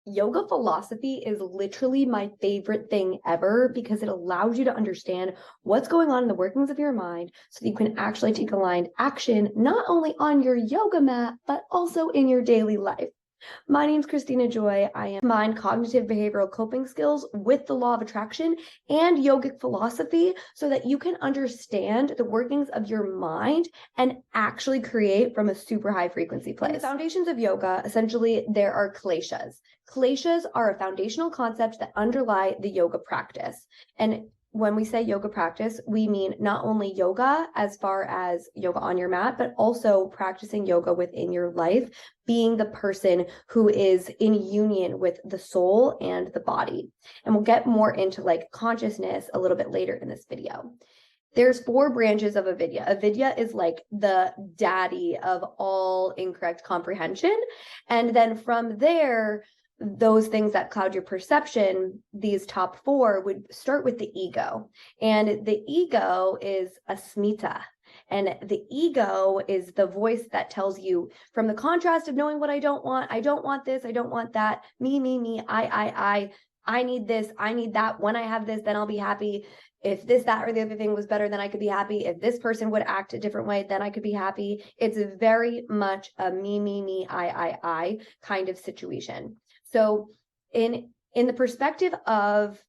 Yoga philosophy is literally my favorite thing ever because it allows you to understand what's going on in the workings of your mind so that you can actually take aligned action, not only on your yoga mat, but also in your daily life. My name is Christina Joy. I combine cognitive behavioral coping skills with the law of attraction and yogic philosophy so that you can understand the workings of your mind and actually create from a super high frequency place. In the foundations of yoga, essentially, there are kleshas. Kleshas are a foundational concept that underlie the yoga practice. And when we say yoga practice, we mean not only yoga as far as yoga on your mat, but also practicing yoga within your life, being the person who is in union with the soul and the body. And we'll get more into like consciousness a little bit later in this video. There's 4 branches of Avidya. Avidya is like the daddy of all incorrect comprehension. And then from there, those things that cloud your perception, these top 4 would start with the ego. And the ego is Asmita. And the ego is the voice that tells you, from the contrast of knowing what I don't want this, I don't want that, me, I need this, I need that. When I have this, then I'll be happy. If this, that, or the other thing was better, then I could be happy. If this person would act a different way, then I could be happy. It's very much a me, I kind of situation. So in the perspective of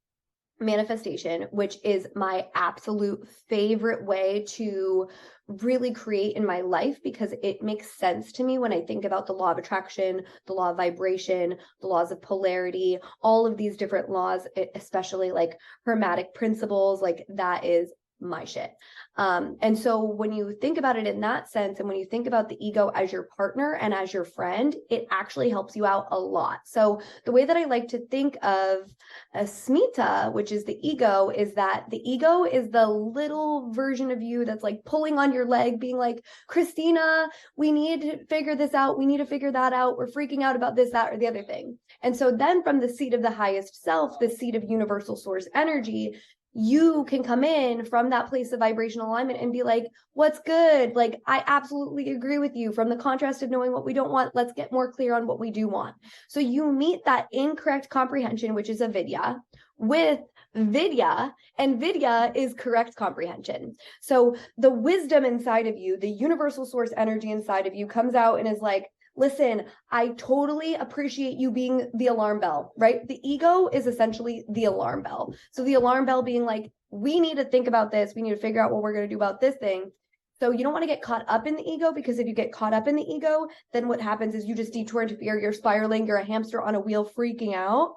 manifestation, which is my absolute favorite way to really create in my life because it makes sense to me when I think about the law of attraction, the law of vibration, the laws of polarity, all of these different laws, especially like hermetic principles, like that is my shit. And so when you think about it in that sense, and when you think about the ego as your partner and as your friend, it actually helps you out a lot. So the way that I like to think of Asmita, which is the ego, is that the ego is the little version of you that's like pulling on your leg, being like, Christina, we need to figure this out. We need to figure that out. We're freaking out about this, that, or the other thing. And so then from the seat of the highest self, the seat of universal source energy, you can come in from that place of vibrational alignment and be like, what's good? Like, I absolutely agree with you. From the contrast of knowing what we don't want, let's get more clear on what we do want. So you meet that incorrect comprehension, which is Avidya, with Vydia, and Vydia is correct comprehension. So the wisdom inside of you, the universal source energy inside of you comes out and is like, listen, I totally appreciate you being the alarm bell, right? The ego is essentially the alarm bell. So the alarm bell being like, we need to think about this. We need to figure out what we're going to do about this thing. So you don't want to get caught up in the ego, because if you get caught up in the ego, then what happens is you just detour into fear. You're spiraling. You're a hamster on a wheel freaking out.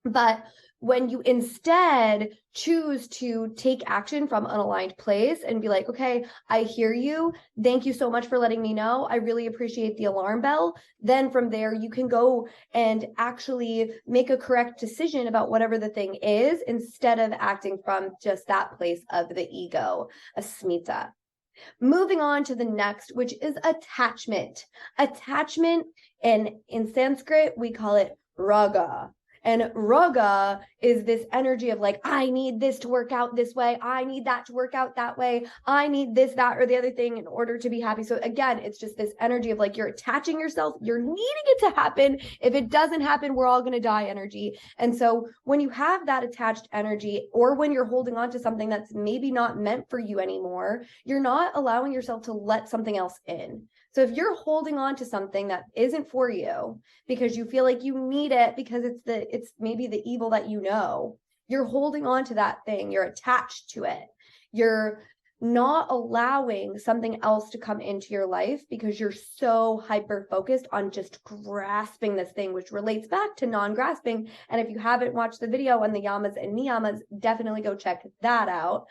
But when you instead choose to take action from an aligned place and be like, okay, I hear you. Thank you so much for letting me know. I really appreciate the alarm bell. Then from there, you can go and actually make a correct decision about whatever the thing is, instead of acting from just that place of the ego, Asmita. Moving on to the next, which is attachment. Attachment, and in Sanskrit, we call it Raga. And Raga is this energy of like, I need this to work out this way. I need that to work out that way. I need this, that, or the other thing in order to be happy. So again, it's just this energy of like, you're attaching yourself. You're needing it to happen. If it doesn't happen, we're all going to die energy. And so when you have that attached energy, or when you're holding on to something that's maybe not meant for you anymore, you're not allowing yourself to let something else in. So if you're holding on to something that isn't for you because you feel like you need it because it's maybe the evil that you know, you're holding on to that thing, you're attached to it. You're not allowing something else to come into your life because you're so hyper focused on just grasping this thing, which relates back to non-grasping. And if you haven't watched the video on the yamas and niyamas, definitely go check that out.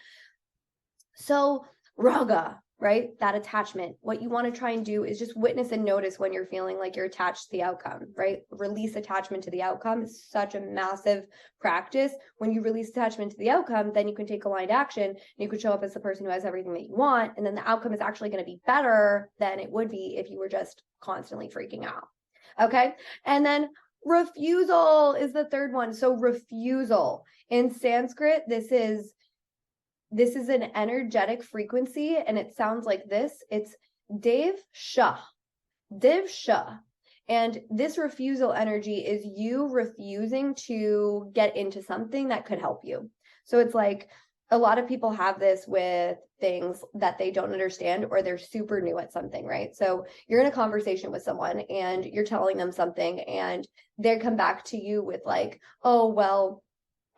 So Raga, right? That attachment. What you want to try and do is just witness and notice when you're feeling like you're attached to the outcome, right? Release attachment to the outcome is such a massive practice. When you release attachment to the outcome, then you can take aligned action and you can show up as the person who has everything that you want. And then the outcome is actually going to be better than it would be if you were just constantly freaking out. Okay. And then refusal is the third one. So refusal in Sanskrit, this is an energetic frequency, and it sounds like this. It's Dev Shah. Dev Shah. And this refusal energy is you refusing to get into something that could help you. So it's like a lot of people have this with things that they don't understand, or they're super new at something, right? So you're in a conversation with someone and you're telling them something, and they come back to you with like, oh, well,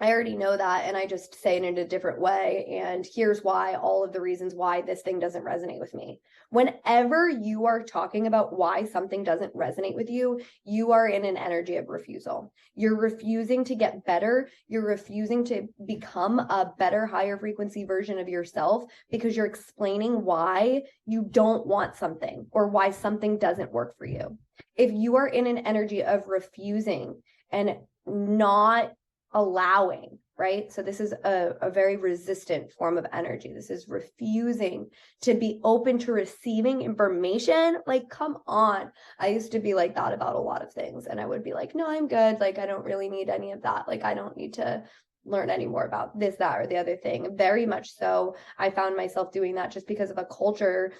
I already know that, and I just say it in a different way. And here's why, all of the reasons why this thing doesn't resonate with me. Whenever you are talking about why something doesn't resonate with you, you are in an energy of refusal. You're refusing to get better. You're refusing to become a better, higher frequency version of yourself because you're explaining why you don't want something or why something doesn't work for you. If you are in an energy of refusing and not allowing, right? So this is a very resistant form of energy. This is refusing to be open to receiving information. Like, come on. I used to be like that about a lot of things. And I would be like, no, I'm good. Like, I don't really need any of that. Like, I don't need to learn any more about this, that, or the other thing. Very much so. I found myself doing that just because of a culture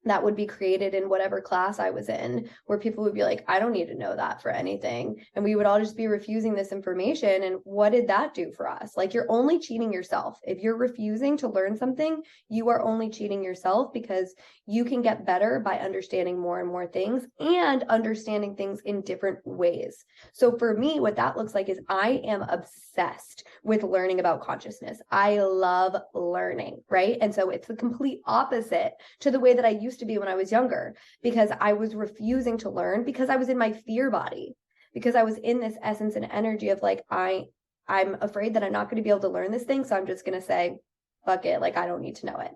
that would be created in whatever class I was in, where people would be like, I don't need to know that for anything. And we would all just be refusing this information. And what did that do for us? Like, you're only cheating yourself. If you're refusing to learn something, you are only cheating yourself, because you can get better by understanding more and more things and understanding things in different ways. So for me, what that looks like is I am obsessed with learning about consciousness. I love learning, right? And so it's the complete opposite to the way that I used to be when I was younger, because I was refusing to learn because I was in my fear body, because I was in this essence and energy of like, I'm afraid that I'm not going to be able to learn this thing. So I'm just going to say, fuck it. Like, I don't need to know it.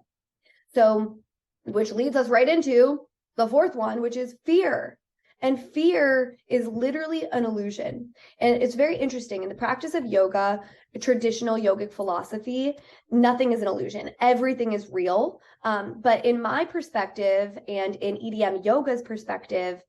So, which leads us right into the fourth one, which is fear. And fear is literally an illusion. And it's very interesting. In the practice of yoga, traditional yogic philosophy, nothing is an illusion. Everything is real. But in my perspective and in EDM yoga's perspective,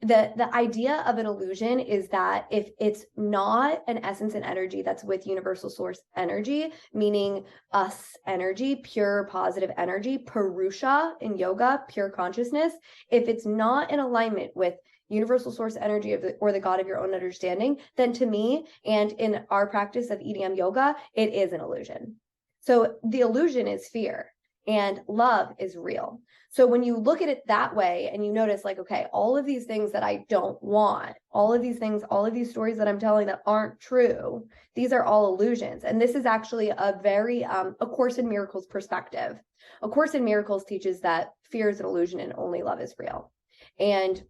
the idea of an illusion is that if it's not an essence and energy that's with universal source energy, meaning us energy, pure positive energy, Purusha in yoga, pure consciousness, if it's not in alignment with universal source energy or the God of your own understanding, then to me, and in our practice of EDM yoga, it is an illusion. So the illusion is fear, and love is real. So when you look at it that way and you notice like, okay, all of these things that I don't want, all of these things, all of these stories that I'm telling that aren't true, these are all illusions. And this is actually a very, A Course in Miracles perspective. A Course in Miracles teaches that fear is an illusion and only love is real. And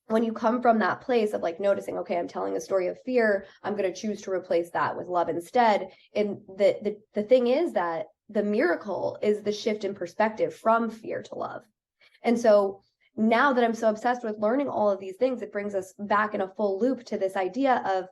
when you come from that place of like noticing, okay, I'm telling a story of fear, I'm going to choose to replace that with love instead. And the thing is that the miracle is the shift in perspective from fear to love. And so now that I'm so obsessed with learning all of these things, it brings us back in a full loop to this idea of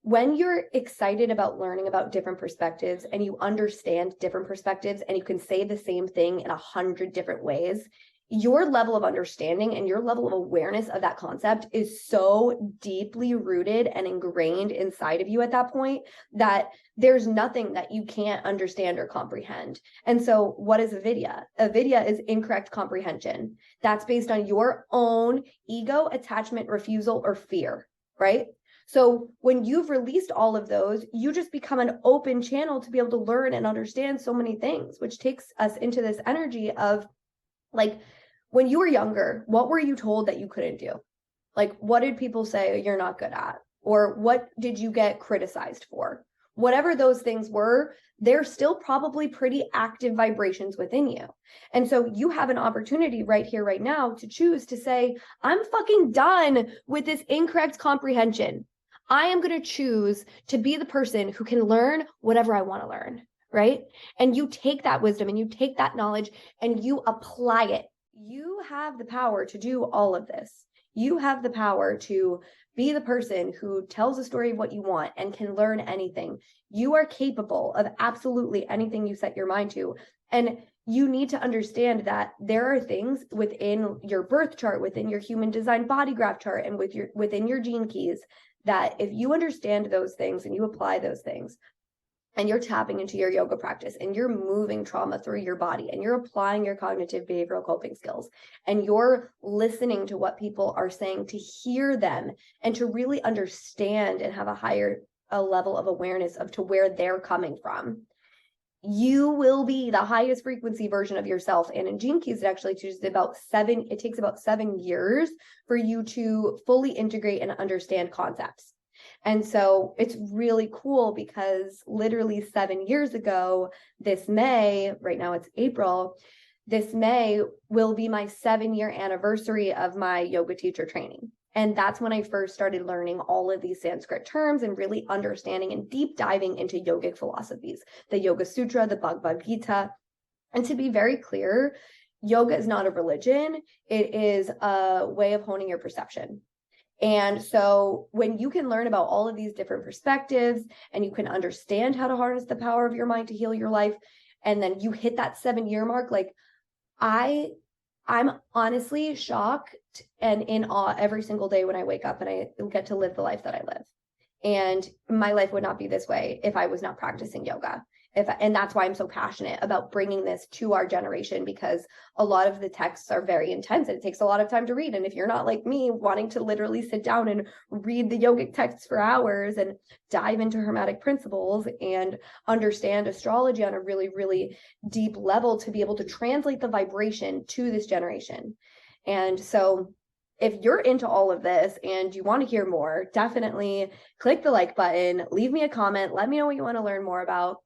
when you're excited about learning about different perspectives and you understand different perspectives and you can say the same thing in 100 different ways, your level of understanding and your level of awareness of that concept is so deeply rooted and ingrained inside of you at that point that there's nothing that you can't understand or comprehend. And so what is Avidya? Avidya is incorrect comprehension. That's based on your own ego, attachment, refusal, or fear, right? So when you've released all of those, you just become an open channel to be able to learn and understand so many things, which takes us into this energy of like, when you were younger, what were you told that you couldn't do? Like, what did people say you're not good at? Or what did you get criticized for? Whatever those things were, they're still probably pretty active vibrations within you. And so you have an opportunity right here, right now to choose to say, I'm fucking done with this incorrect comprehension. I am going to choose to be the person who can learn whatever I want to learn, right? And you take that wisdom and you take that knowledge and you apply it. You have the power to do all of this. You have the power to be the person who tells a story of what you want and can learn anything. You are capable of absolutely anything you set your mind to. And you need to understand that there are things within your birth chart, within your human design body graph chart, and within your gene keys that if you understand those things and you apply those things, and you're tapping into your yoga practice and you're moving trauma through your body and you're applying your cognitive behavioral coping skills and you're listening to what people are saying, to hear them and to really understand and have a level of awareness of to where they're coming from, you will be the highest frequency version of yourself. And in Gene Keys, it actually takes about 7 years for you to fully integrate and understand concepts. And so it's really cool because literally 7 years ago, this May, right now it's April, this May will be my 7-year anniversary of my yoga teacher training. And that's when I first started learning all of these Sanskrit terms and really understanding and deep diving into yogic philosophies, the Yoga Sutra, the Bhagavad Gita. And to be very clear, yoga is not a religion. It is a way of honing your perception. And so when you can learn about all of these different perspectives and you can understand how to harness the power of your mind to heal your life, and then you hit that 7-year mark, like I'm honestly shocked and in awe every single day when I wake up and I get to live the life that I live. And my life would not be this way if I was not practicing yoga. And that's why I'm so passionate about bringing this to our generation, because a lot of the texts are very intense and it takes a lot of time to read. And if you're not like me, wanting to literally sit down and read the yogic texts for hours and dive into hermetic principles and understand astrology on a really, really deep level to be able to translate the vibration to this generation. And so if you're into all of this and you want to hear more, definitely click the like button, leave me a comment, let me know what you want to learn more about.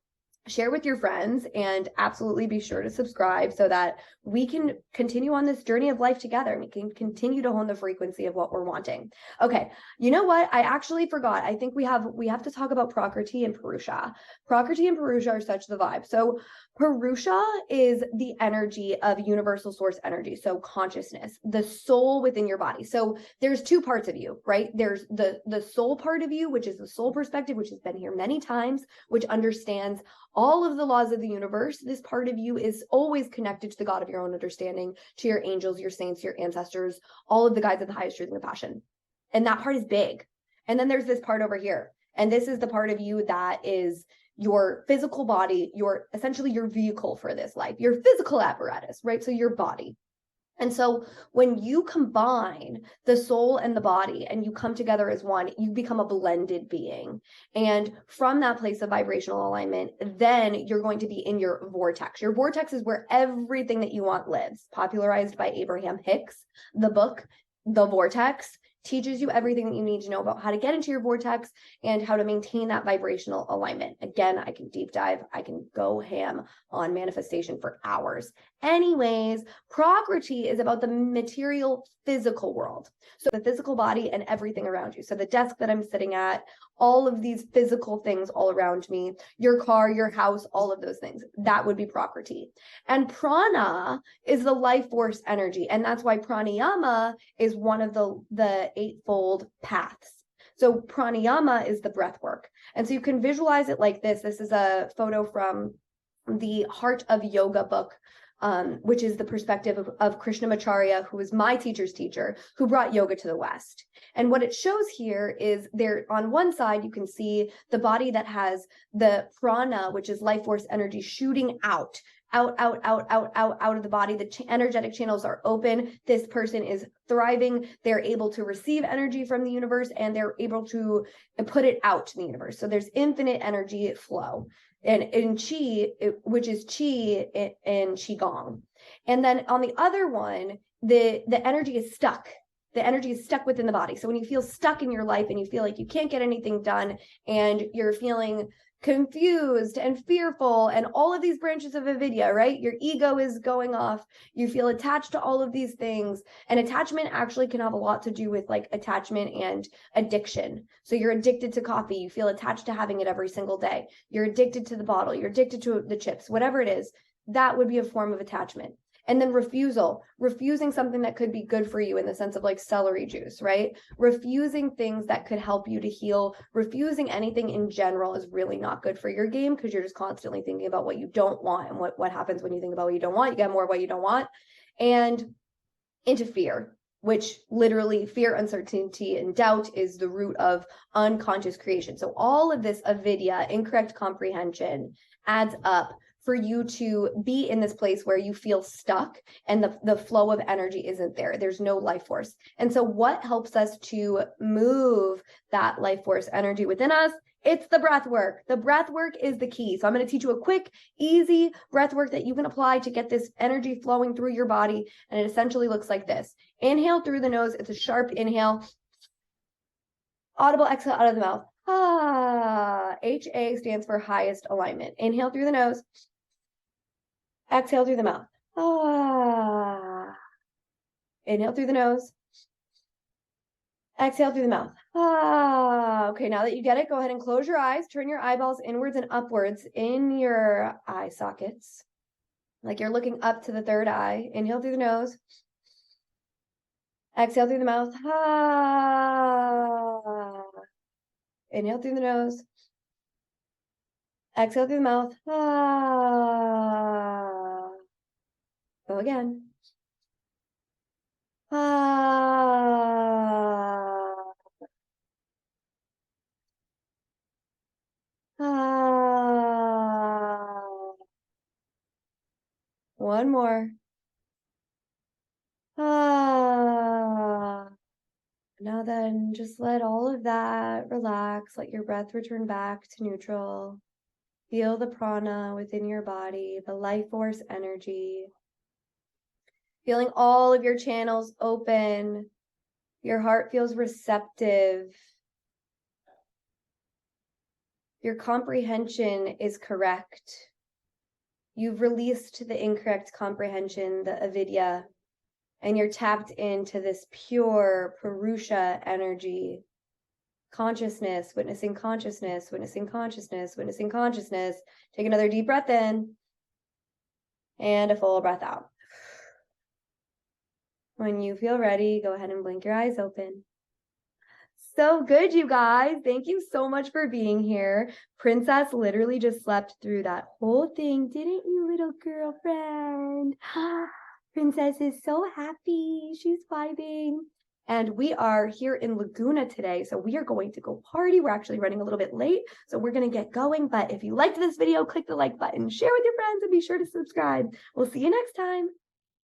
Share with your friends, and absolutely be sure to subscribe so that we can continue on this journey of life together and we can continue to hone the frequency of what we're wanting. Okay, you know what? I actually forgot. I think we have to talk about Prakriti and Purusha. Prakriti and Purusha are such the vibe. So Purusha is the energy of universal source energy, so consciousness, the soul within your body. So there's two parts of you, right? There's the soul part of you, which is the soul perspective, which has been here many times, which understands all of the laws of the universe. This part of you is always connected to the God of your own understanding, to your angels, your saints, your ancestors, all of the guides of the highest truth and compassion. And that part is big. And then there's this part over here. And this is the part of you that is your physical body, essentially your vehicle for this life, your physical apparatus, right? So your body. And so when you combine the soul and the body and you come together as one, you become a blended being. And from that place of vibrational alignment, then you're going to be in your vortex. Your vortex is where everything that you want lives. Popularized by Abraham Hicks, the book, The Vortex, teaches you everything that you need to know about how to get into your vortex and how to maintain that vibrational alignment. Again, I can deep dive. I can go ham on manifestation for hours. Anyways, Prakriti is about the material physical world. So the physical body and everything around you. So the desk that I'm sitting at, all of these physical things all around me, your car, your house, all of those things, that would be Prakriti. And Prana is the life force energy. And that's why pranayama is one of the eightfold paths. So pranayama is the breath work. And so you can visualize it like this. This is a photo from the Heart of Yoga book, which is the perspective of Krishnamacharya, who was my teacher's teacher, who brought yoga to the West. And what it shows here is there on one side, you can see the body that has the prana, which is life force energy, shooting out of the body. The energetic channels are open. This person is thriving. They're able to receive energy from the universe and they're able to put it out to the universe. So there's infinite energy flow. And in Qi, which is Qi in Qigong. And then on the other one, the energy is stuck. The energy is stuck within the body. So when you feel stuck in your life and you feel like you can't get anything done and you're feeling confused and fearful and all of these branches of Avidya, right? Your ego is going off. You feel attached to all of these things. And attachment actually can have a lot to do with like attachment and addiction. So you're addicted to coffee. You feel attached to having it every single day. You're addicted to the bottle. You're addicted to the chips, whatever it is. That would be a form of attachment. And then refusing something that could be good for you in the sense of like celery juice, right? Refusing things that could help you to heal. Refusing anything in general is really not good for your game because you're just constantly thinking about what you don't want. And what happens when you think about what you don't want, you get more of what you don't want. And into fear. which literally fear, uncertainty, and doubt is the root of unconscious creation. So all of this avidya, incorrect comprehension, adds up for you to be in this place where you feel stuck and the flow of energy isn't there. There's no life force. And so what helps us to move that life force energy within us? It's the breath work. The breath work is the key. So I'm going to teach you a quick, easy breath work that you can apply to get this energy flowing through your body. And it essentially looks like this. Inhale through the nose. It's a sharp inhale. Audible exhale out of the mouth. Ah. HA stands for highest alignment. Inhale through the nose. Exhale through the mouth. Ah. Inhale through the nose. Exhale through the mouth. Ah. Okay, now that you get it, go ahead and close your eyes. Turn your eyeballs inwards and upwards in your eye sockets. Like you're looking up to the third eye. Inhale through the nose. Exhale through the mouth. Ah. Inhale through the nose. Exhale through the mouth. Ah. Go again. Ah. Ah. One more. Ah. Now then, just let all of that relax. Let your breath return back to neutral. Feel the prana within your body, the life force energy. Feeling all of your channels open. Your heart feels receptive. Your comprehension is correct. You've released the incorrect comprehension, the avidya, and you're tapped into this pure Purusha energy. Consciousness, witnessing consciousness, witnessing consciousness, witnessing consciousness. Take another deep breath in and a full breath out. When you feel ready, go ahead and blink your eyes open. So good, you guys. Thank you so much for being here. Princess literally just slept through that whole thing, didn't you, little girlfriend? Princess is so happy. She's vibing. And we are here in Laguna today, so we are going to go party. We're actually running a little bit late, so we're going to get going. But if you liked this video, click the like button, share with your friends, and be sure to subscribe. We'll see you next time.